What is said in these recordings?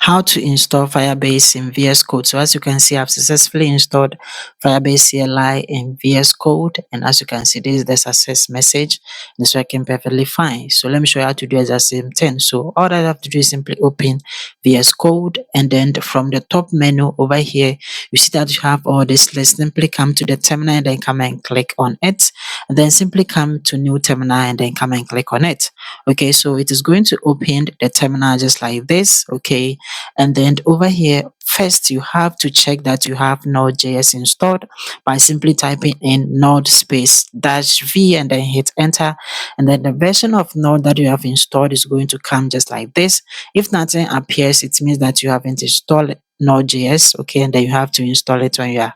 How to install Firebase in VS Code. So as you can see, I've successfully installed Firebase CLI in VS Code, and as you can see, this is the success message. It's working perfectly fine. So let me show you how to do the same thing. So all that I have to do is simply open VS Code, and then from the top menu over here, you see that you have all this list. Simply come to the terminal and then come and click on it, and then simply come to new terminal and then come and click on it. Okay, so it is going to open the terminal just like this. Okay, and then over here, first you have to check that you have Node.js installed by simply typing in node space dash v and then hit enter. And then the version of Node that you have installed is going to come just like this. If nothing appears, it means that you haven't installed Node.js. Okay, and then you have to install it on your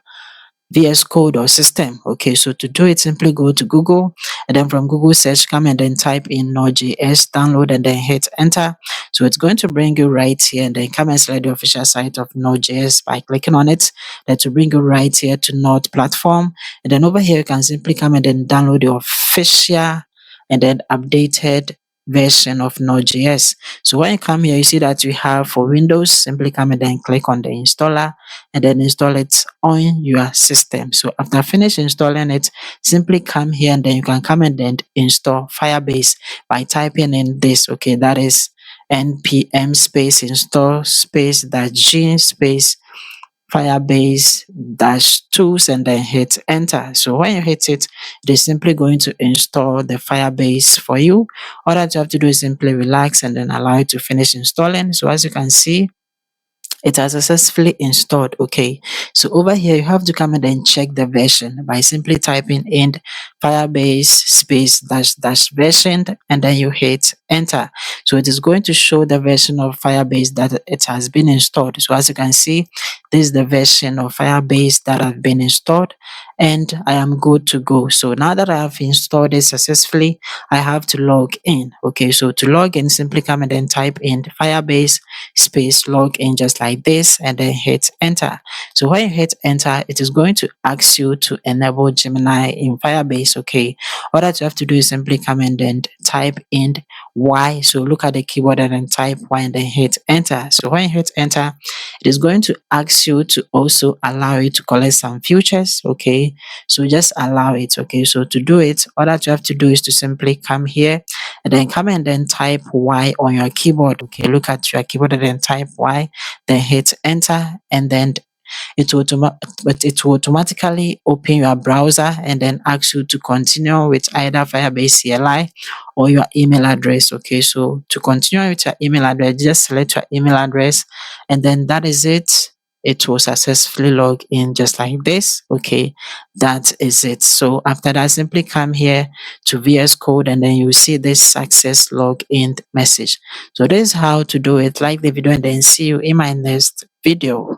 VS Code or system. Okay, so to do it, simply go to Google, and then from Google search, come and then type in Node.js, download, and then hit enter. So it's going to bring you right here, and then come and select the official site of Node.js by clicking on it. That will bring you right here to Node platform, and then over here you can simply come and then download the official and then updated version of Node.js. So when you come here, you see that we have for Windows, simply come and then click on the installer and then install it on your system. So after finish installing it, simply come here and then you can come and then install Firebase by typing in this. Okay, that is npm space install space dash g space Firebase dash tools and then hit enter. So when you hit it, it is simply going to install the Firebase for you. All that you have to do is simply relax and then allow it to finish installing. So as you can see, it has successfully installed. Okay, so over here you have to come and then check the version by simply typing in Firebase space dash dash version and then you hit enter. So it is going to show the version of Firebase that it has been installed. So as you can see, this is the version of Firebase that have been installed, and I am good to go. So now that I have installed it successfully, I have to log in. Okay, so to log in, simply come and then type in Firebase space log in just like this and then hit enter. So when you hit enter, it is going to ask you to enable Gemini in Firebase. Okay, all that you have to do is simply come and then type in Y. So look at the keyboard and then type Y and then hit enter. So when you hit enter, it is going to ask you to also allow it to collect some futures. Okay, so just allow it. Okay, so to do it, all that you have to do is to simply come here and then come and then type Y on your keyboard. Okay, look at your keyboard and then type Y, then hit enter, and then it will automatically open your browser and then ask you to continue with either Firebase CLI or your email address. Okay, so to continue with your email address, just select your email address, and then that is it. It will successfully log in just like this. Okay, that is it. So after that, simply come here to VS Code and then you see this success login message. So this is how to do it. Like the video and then see you in my next video.